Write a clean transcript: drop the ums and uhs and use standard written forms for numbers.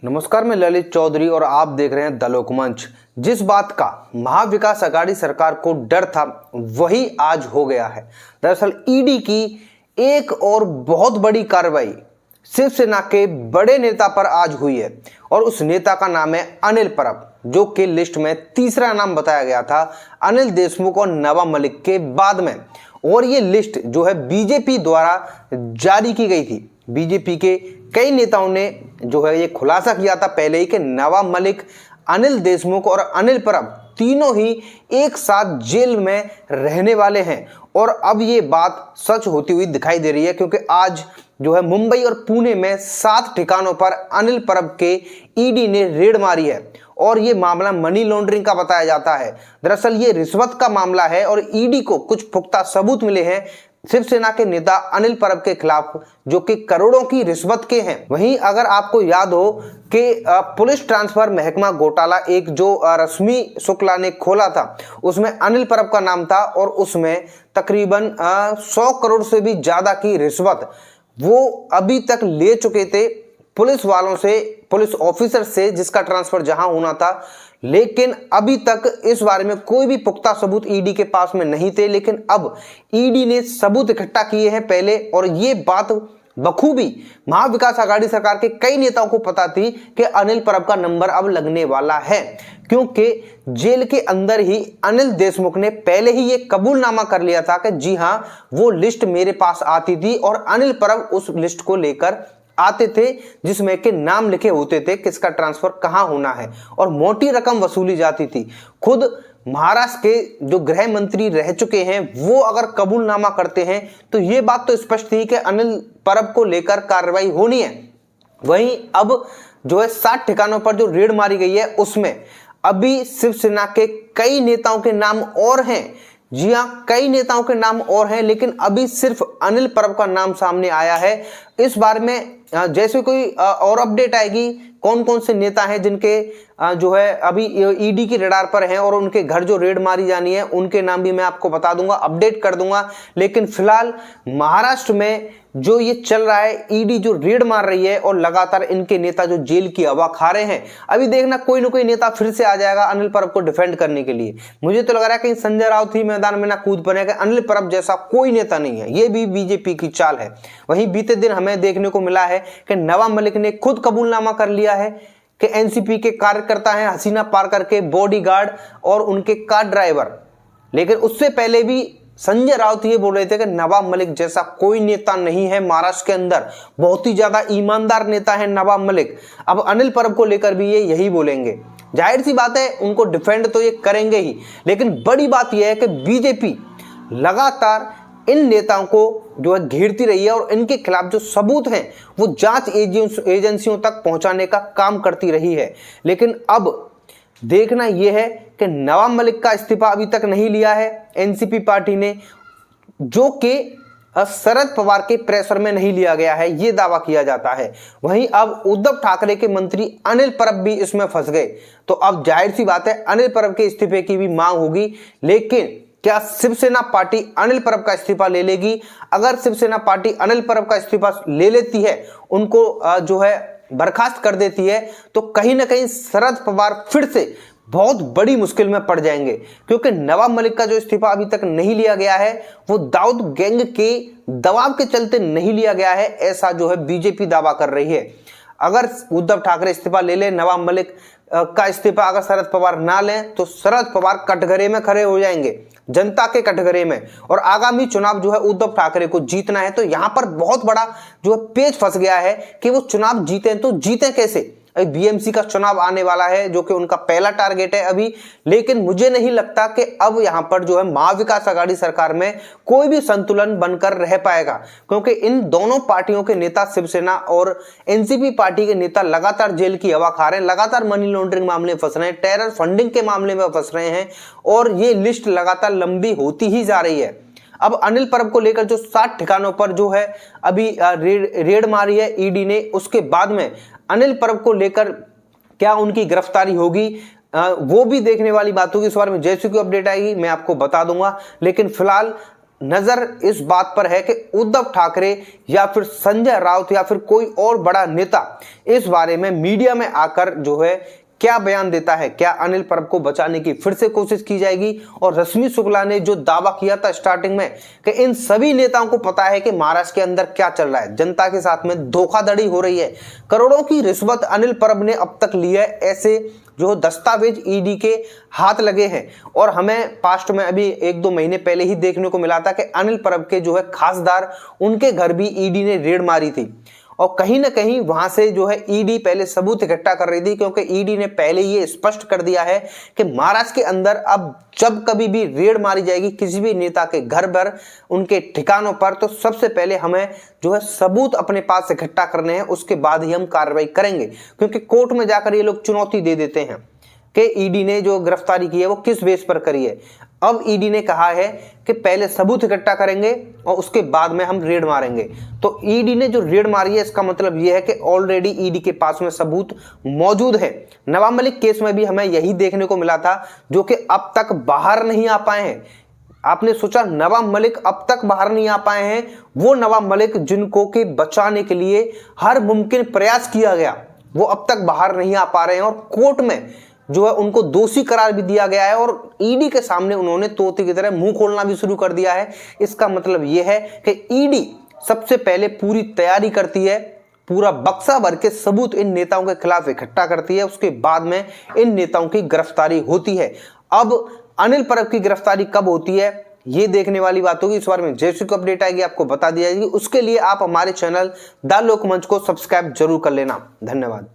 नमस्कार, मैं ललित चौधरी और आप देख रहे हैं द लोकमंच। जिस बात का महाविकास अघाड़ी सरकार को डर था वही आज हो गया है। दरअसल ईडी की एक और बहुत बड़ी कार्रवाई शिवसेना के बड़े नेता पर आज हुई है और उस नेता का नाम है अनिल परब, जो कि लिस्ट में तीसरा नाम बताया गया था अनिल देशमुख और नवाब मलिक के बाद में। और ये लिस्ट जो है बीजेपी द्वारा जारी की गई थी। बीजेपी के कई नेताओं ने जो है ये खुलासा किया था पहले ही कि नवाब मलिक, अनिल देशमुख और अनिल परब तीनों ही एक साथ जेल में रहने वाले हैं। और अब ये बात सच होती हुई दिखाई दे रही है, क्योंकि आज जो है मुंबई और पुणे में 7 ठिकानों पर अनिल परब के ईडी ने रेड मारी है और ये मामला मनी लॉन्ड्रिंग का बताया जाता है। दरअसल ये रिश्वत का मामला है और ईडी को कुछ पुख्ता सबूत मिले हैं शिवसेना के नेता अनिल परब के खिलाफ, जो कि करोड़ों की रिश्वत के हैं। वहीं अगर आपको याद हो कि पुलिस ट्रांसफर महकमा घोटाला एक जो रश्मि शुक्ला ने खोला था, उसमें अनिल परब का नाम था और उसमें तकरीबन 100 करोड़ से भी ज्यादा की रिश्वत वो अभी तक ले चुके थे पुलिस वालों से, पुलिस ऑफिसर से, जिसका ट्रांसफर जहां होना था। लेकिन अभी तक इस बारे में कोई भी पुख्ता सबूत ईडी के पास में नहीं थे। लेकिन अब ईडी ने सबूत इकट्ठा किए हैं पहले, और ये बात बखूबी महाविकास अघाड़ी सरकार के कई नेताओं को पता थी कि अनिल परब का नंबर अब लगने वाला है, क्योंकि जेल के अंदर ही अनिल देशमुख ने पहले ही ये कबूलनामा कर लिया था कि जी हां, वो लिस्ट मेरे पास आती थी और अनिल परब उस लिस्ट को लेकर आते थे जिसमें के नाम लिखे होते थे किसका ट्रांसफर कहां होना है और मोटी रकम वसूली जाती थी। खुद महाराष्ट्र के जो गृह मंत्री रह चुके हैं वो अगर कबूलनामा करते हैं तो ये बात तो स्पष्ट थी कि अनिल परब को लेकर कार्रवाई होनी है। वहीं अब जो है 7 ठिकानों पर जो रेड मारी गई है उसमें अभी शिवसेना के कई नेताओं के नाम और हैं। जी हां, कई नेताओं के नाम और हैं, लेकिन अभी सिर्फ अनिल परब का नाम सामने आया है। इस बारे में जैसे कोई और अपडेट आएगी, कौन कौन से नेता हैं जिनके जो है अभी ईडी की रडार पर हैं और उनके घर जो रेड मारी जानी है, उनके नाम भी मैं आपको बता दूंगा, अपडेट कर दूंगा। लेकिन फिलहाल महाराष्ट्र में जो ये चल रहा है, ईडी जो रेड मार रही है और लगातार इनके नेता जो जेल की हवा खा रहे हैं, अभी देखना कोई ना कोई नेता फिर से आ जाएगा अनिल परब को डिफेंड करने के लिए। मुझे तो लग रहा है कहीं संजय राउत ही मैदान में ना कूद पड़ेगा। अनिल परब जैसा कोई नेता नहीं है, ये भी बीजेपी की चाल है। वहीं बीते दिन हमें देखने को मिला है कि नवाब मलिक ने खुद कबूलनामा कर लिया है कि एनसीपी के कार्यकर्ता हैं हसीना पार करके बॉडीगार्ड और उनके कार ड्राइवर। लेकिन उससे पहले भी संजय राउत ये बोल रहे थे कि नवाब मलिक जैसा कोई नेता नहीं है महाराष्ट्र के अंदर, बहुत ही ज्यादा ईमानदार नेता है नवाब मलिक। अब अनिल परब को लेकर भी ये यही बोलेंगे। जाहिर सी बात है उनको डिफेंड तो ये करेंगे ही, लेकिन बड़ी बात यह है कि बीजेपी लगातार इन नेताओं को जो है घेरती रही है और इनके खिलाफ जो सबूत हैं वो जांच एजेंसियों तक पहुंचाने का काम करती रही है। लेकिन अब देखना यह है कि नवाब मलिक का इस्तीफा अभी तक नहीं लिया है एनसीपी पार्टी ने, जो कि शरद पवार के प्रेशर में नहीं लिया गया है, ये दावा किया जाता है। वहीं अब उद्धव ठाकरे के मंत्री अनिल परब भी इसमें फंस गए, तो अब जाहिर सी बात है अनिल परब के इस्तीफे की भी मांग होगी। लेकिन क्या शिवसेना पार्टी अनिल परब का इस्तीफा ले लेगी? अगर शिवसेना पार्टी अनिल परब का इस्तीफा ले लेती है, उनको जो है बर्खास्त कर देती है, तो कहीं ना कहीं शरद पवार फिर से बहुत बड़ी मुश्किल में पड़ जाएंगे, क्योंकि नवाब मलिक का जो इस्तीफा अभी तक नहीं लिया गया है वो दाऊद गैंग के दबाव के चलते नहीं लिया गया है, ऐसा जो है बीजेपी दावा कर रही है। अगर उद्धव ठाकरे इस्तीफा ले ले, नवाब मलिक का इस्तीफा अगर शरद पवार ना लें, तो शरद पवार कटघरे में खड़े हो जाएंगे, जनता के कटघरे में। और आगामी चुनाव जो है उद्धव ठाकरे को जीतना है, तो यहां पर बहुत बड़ा जो है पेच फंस गया है कि वो चुनाव जीते तो जीते कैसे। बीएमसी का चुनाव आने वाला है जो कि उनका पहला टारगेट है अभी, लेकिन मुझे नहीं लगता कि अब यहां पर जो है महाविकास अघाड़ी सरकार में कोई भी संतुलन बनकर रह पाएगा, क्योंकि इन दोनों पार्टियों के नेता शिवसेना और एनसीपी पार्टी के नेता लगातार जेल की हवा खा रहे हैं, लगातार मनी लॉन्ड्रिंग मामले में फंस रहे हैं, टेरर फंडिंग के मामले में फंस रहे हैं और ये लिस्ट लगातार लंबी होती ही जा रही है। अब अनिल परब को लेकर जो 7 ठिकानों पर जो है अभी रेड मारी है ईडी ने, उसके बाद में अनिल परब को लेकर क्या उनकी गिरफ्तारी होगी वो भी देखने वाली बात होगी। इस बारे में जैसे कोई अपडेट आएगी मैं आपको बता दूंगा। लेकिन फिलहाल नजर इस बात पर है कि उद्धव ठाकरे या फिर संजय राउत या फिर कोई और बड़ा नेता इस बारे में मीडिया में आकर जो है क्या बयान देता है। क्या अनिल परब को बचाने की फिर से कोशिश की जाएगी? और रश्मि शुक्ला ने जो दावा किया था स्टार्टिंग में कि इन सभी नेताओं को पता है कि महाराष्ट्र के अंदर क्या चल रहा है, जनता के साथ में धोखाधड़ी हो रही है, करोड़ों की रिश्वत अनिल परब ने अब तक ली है, ऐसे जो दस्तावेज ईडी के हाथ लगे हैं। और हमें पास्ट में अभी 1-2 महीने पहले ही देखने को मिला था कि अनिल परब के जो है खासदार, उनके घर भी ईडी ने रेड मारी थी और कहीं ना कहीं वहां से जो है ईडी पहले सबूत इकट्ठा कर रही थी, क्योंकि ईडी ने पहले ये स्पष्ट कर दिया है कि महाराष्ट्र के अंदर अब जब कभी भी रेड मारी जाएगी किसी भी नेता के घर पर, उनके ठिकानों पर, तो सबसे पहले हमें जो है सबूत अपने पास इकट्ठा करने हैं, उसके बाद ही हम कार्रवाई करेंगे। क्योंकि कोर्ट में जाकर ये लोग चुनौती दे देते हैं कि ईडी ने जो गिरफ्तारी की है वो किस बेस पर करी है। अब ईडी ने कहा है कि पहले सबूत इकट्ठा करेंगे और उसके बाद में हम रेड मारेंगे। तो ईडी ने जो रेड मारी है इसका मतलब यह है कि ऑलरेडी ईडी के पास में सबूत मौजूद है। नवाब मलिक केस में भी हमें यही देखने को मिला था, जो कि अब तक बाहर नहीं आ पाए हैं। आपने सोचा नवाब मलिक अब तक बाहर नहीं आ पाए हैं, वो नवाब मलिक जिनको के बचाने के लिए हर मुमकिन प्रयास किया गया, वो अब तक बाहर नहीं आ पा रहे हैं और कोर्ट में जो है उनको दोषी करार भी दिया गया है और ईडी के सामने उन्होंने तोते की तरह मुंह खोलना भी शुरू कर दिया है। इसका मतलब यह है कि ईडी सबसे पहले पूरी तैयारी करती है, पूरा बक्सा भर के सबूत इन नेताओं के खिलाफ इकट्ठा करती है, उसके बाद में इन नेताओं की गिरफ्तारी होती है। अब अनिल परब की गिरफ्तारी कब होती है ये देखने वाली बात होगी। इस बार में जैसे को अपडेट आएगी आपको बता दी जाएगी। उसके लिए आप हमारे चैनल द लोकमंच को सब्सक्राइब जरूर कर लेना। धन्यवाद।